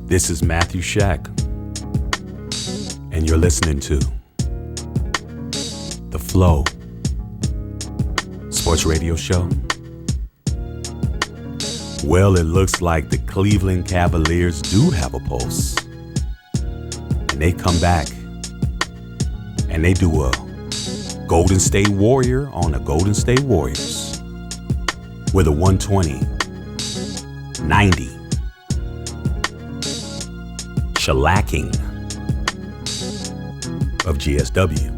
This is Matthew Shack, and you're listening to The Flow Sports Radio Show. Well, it looks like the Cleveland Cavaliers do have a pulse. And they come back and they do a Golden State Warrior on the Golden State Warriors with a 120-90 shellacking of GSW.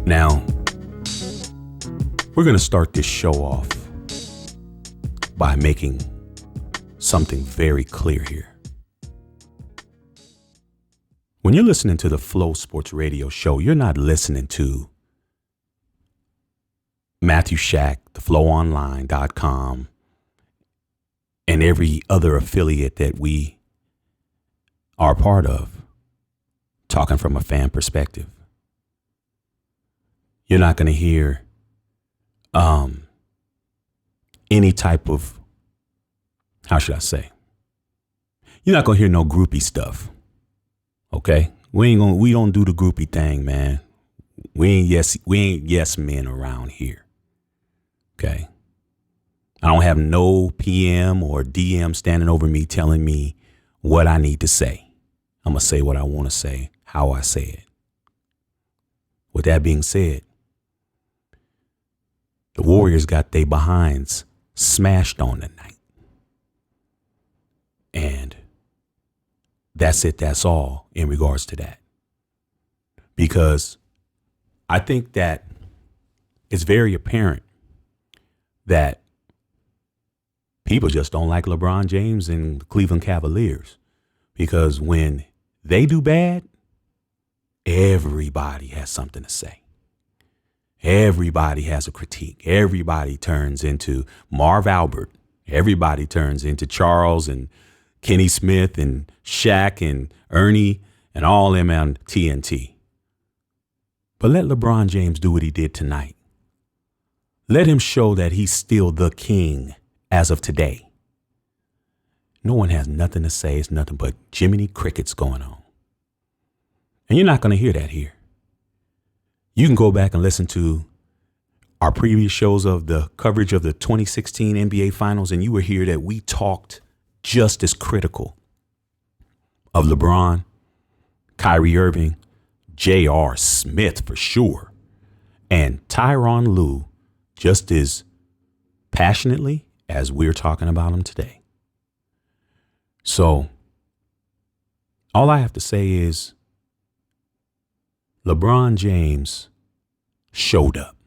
Now, we're going to start this show off by making something very clear here. When you're listening to the Flow Sports Radio Show, you're not listening to Matthew Shack, theflowonline.com, and every other affiliate that we are part of, talking from a fan perspective. You're not going to hear any type of, how should I say? You're not going to hear no groupie stuff. Okay? We don't do the groupie thing, man. We ain't yes men around here. Okay? I don't have no PM or DM standing over me telling me what I need to say. I'm going to say what I want to say, how I say it. With that being said, the Warriors got their behinds smashed on tonight. And that's it. That's all in regards to that. Because I think that it's very apparent that people just don't like LeBron James and the Cleveland Cavaliers, because when they do bad, everybody has something to say. Everybody has a critique. Everybody turns into Marv Albert. Everybody turns into Charles and Kenny Smith and Shaq and Ernie and all them on TNT. But let LeBron James do what he did tonight. Let him show that he's still the king as of today. No one has nothing to say. It's nothing but Jiminy Crickets going on. And you're not going to hear that here. You can go back and listen to our previous shows of the coverage of the 2016 NBA Finals, and you will hear that we talked just as critical of LeBron, Kyrie Irving, J.R. Smith for sure, and Tyronn Lue just as passionately as we're talking about him today. So all I have to say is LeBron James showed up.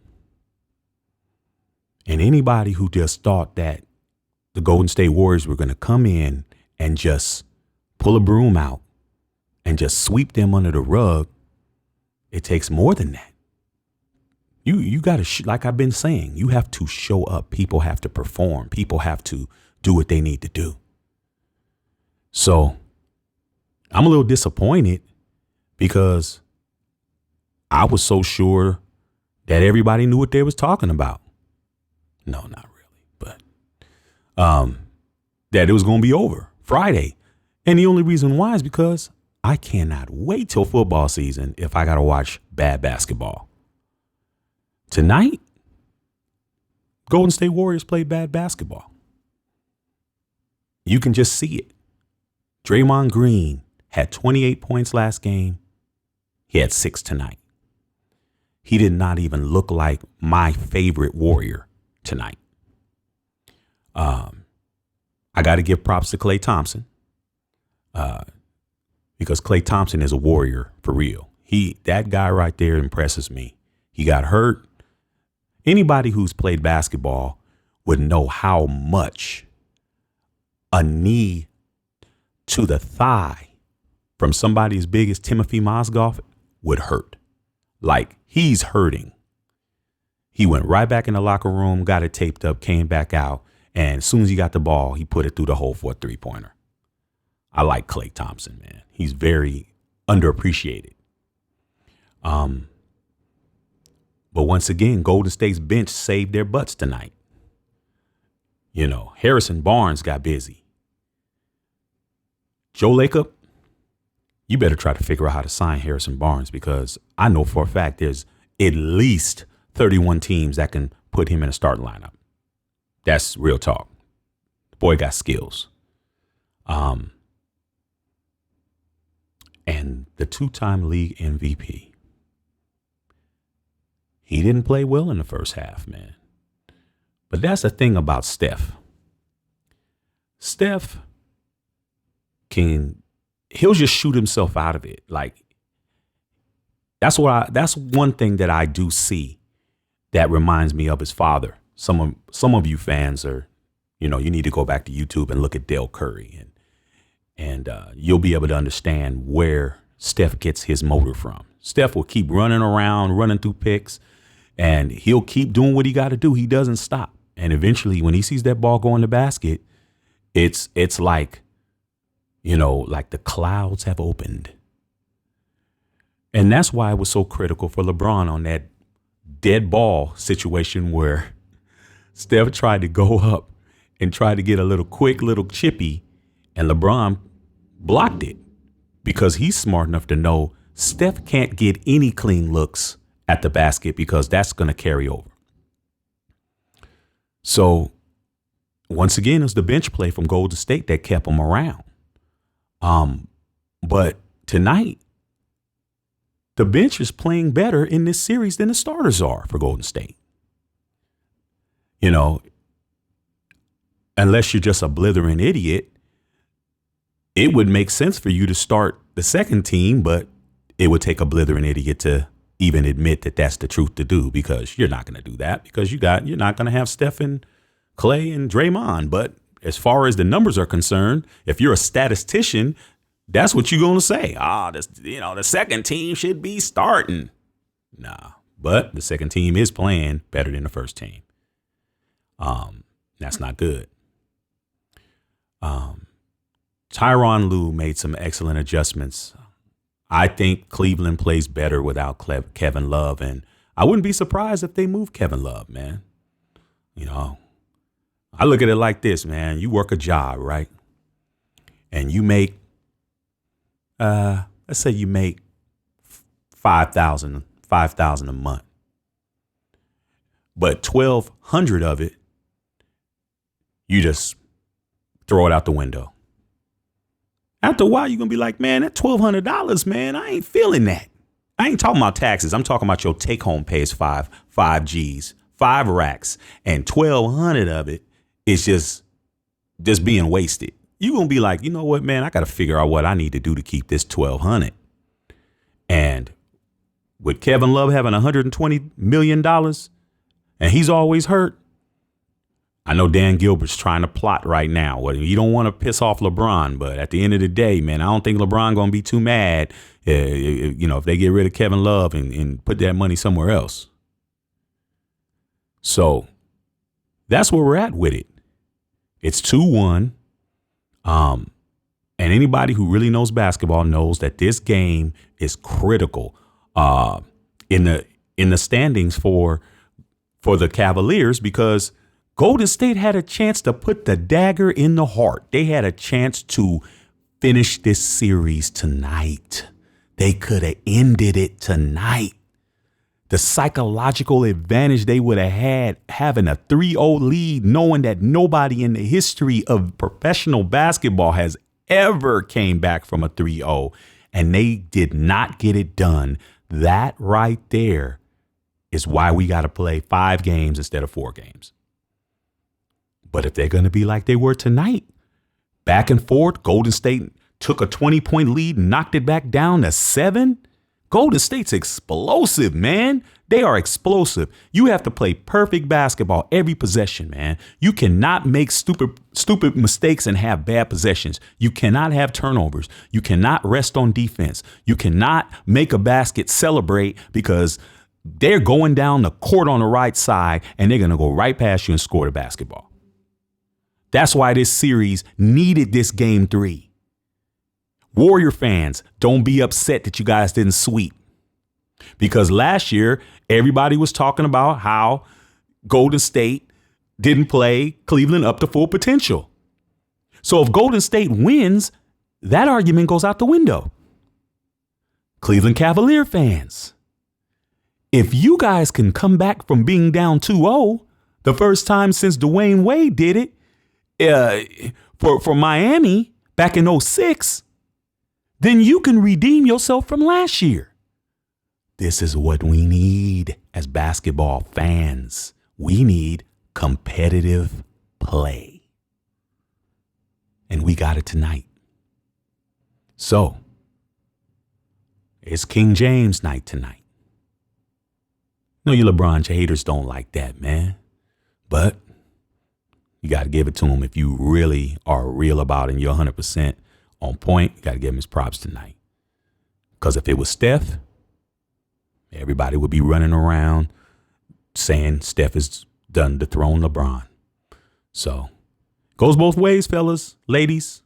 And anybody who just thought that the Golden State Warriors were going to come in and just pull a broom out and just sweep them under the rug, it takes more than that. You got to, like I've been saying, you have to show up. People have to perform. People have to do what they need to do. So I'm a little disappointed because I was so sure that everybody knew what they was talking about. No, not really, but that it was going to be over Friday. And the only reason why is because I cannot wait till football season if I got to watch bad basketball. Tonight, Golden State Warriors played bad basketball. You can just see it. Draymond Green had 28 points last game. He had 6 tonight. He did not even look like my favorite Warrior tonight. I got to give props to Klay Thompson because Klay Thompson is a Warrior for real. That guy right there impresses me. He got hurt. Anybody who's played basketball would know how much a knee to the thigh from somebody as big as Timothy Mozgov would hurt. Like, he's hurting. He went right back in the locker room, got it taped up, came back out, and as soon as he got the ball, he put it through the hole for a three-pointer. I like Klay Thompson, man. He's very underappreciated. But once again, Golden State's bench saved their butts tonight. You know, Harrison Barnes got busy. Joe Lacob, you better try to figure out how to sign Harrison Barnes, because I know for a fact there's at least 31 teams that can put him in a starting lineup. That's real talk. The boy got skills. And the two-time league MVP, he didn't play well in the first half, man. But that's the thing about Steph. Steph he'll just shoot himself out of it. Like, that's one thing that I do see that reminds me of his father. Some of you fans are, you need to go back to YouTube and look at Dale Curry, and you'll be able to understand where Steph gets his motor from. Steph will keep running around, running through picks, and he'll keep doing what he got to do. He doesn't stop. And eventually, when he sees that ball go in the basket, it's like, like the clouds have opened. And that's why it was so critical for LeBron on that dead ball situation where Steph tried to go up and try to get a little chippy, and LeBron blocked it, because he's smart enough to know Steph can't get any clean looks at the basket, because that's going to carry over. So once again, it was the bench play from Golden State that kept him around. But tonight, the bench is playing better in this series than the starters are for Golden State. Unless you're just a blithering idiot, it would make sense for you to start the second team, but it would take a blithering idiot to even admit that that's the truth to do, because you're not going to do that, because you're not going to have Steph and Clay and Draymond. But as far as the numbers are concerned, if you're a statistician, that's what you're going to say. The second team should be starting. Nah, but the second team is playing better than the first team. That's not good. Tyronn Lue made some excellent adjustments. I think Cleveland plays better without Kevin Love, and I wouldn't be surprised if they move Kevin Love, man. I look at it like this, man. You work a job, right? And you make, let's say you make $5,000 a month, but $1,200 of it, you just throw it out the window. After a while, you're going to be like, man, that $1,200, man, I ain't feeling that. I ain't talking about taxes. I'm talking about your take home pay is five G's, 5 racks, and 1,200 of it is just being wasted. You're going to be like, you know what, man, I got to figure out what I need to do to keep this 1,200. And with Kevin Love having $120 million and he's always hurt, I know Dan Gilbert's trying to plot right now. Well, you don't want to piss off LeBron, but at the end of the day, man, I don't think LeBron going to be too mad, if they get rid of Kevin Love and put that money somewhere else. So that's where we're at with it. It's 2-1. And anybody who really knows basketball knows that this game is critical in the standings for the Cavaliers, because Golden State had a chance to put the dagger in the heart. They had a chance to finish this series tonight. They could have ended it tonight. The psychological advantage they would have had having a 3-0 lead, knowing that nobody in the history of professional basketball has ever came back from a 3-0, and they did not get it done. That right there is why we got to play 5 games instead of 4 games. But if they're going to be like they were tonight, back and forth, Golden State took a 20-point lead, knocked it back down to 7. Golden State's explosive, man. They are explosive. You have to play perfect basketball every possession, man. You cannot make stupid mistakes and have bad possessions. You cannot have turnovers. You cannot rest on defense. You cannot make a basket celebrate because they're going down the court on the right side and they're going to go right past you and score the basketball. That's why this series needed this game 3. Warrior fans, don't be upset that you guys didn't sweep. Because last year, everybody was talking about how Golden State didn't play Cleveland up to full potential. So if Golden State wins, that argument goes out the window. Cleveland Cavalier fans, if you guys can come back from being down 2-0, the first time since Dwayne Wade did it for Miami back in 06, then you can redeem yourself from last year. This is what we need as basketball fans. We need competitive play. And we got it tonight. So, it's King James night tonight. No, you LeBron haters don't like that, man. But you got to give it to him. If you really are real about it and you're 100% on point, you got to give him his props tonight. Because if it was Steph, everybody would be running around saying Steph is done to dethrone LeBron. So, goes both ways, fellas, ladies.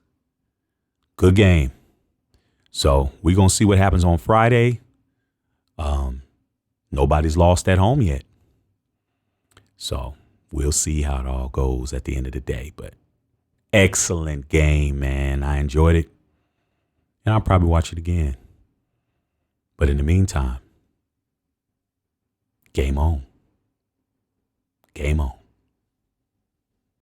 Good game. So, we're going to see what happens on Friday. Nobody's lost at home yet. So, we'll see how it all goes at the end of the day. But excellent game, man. I enjoyed it. And I'll probably watch it again. But in the meantime, game on. Game on.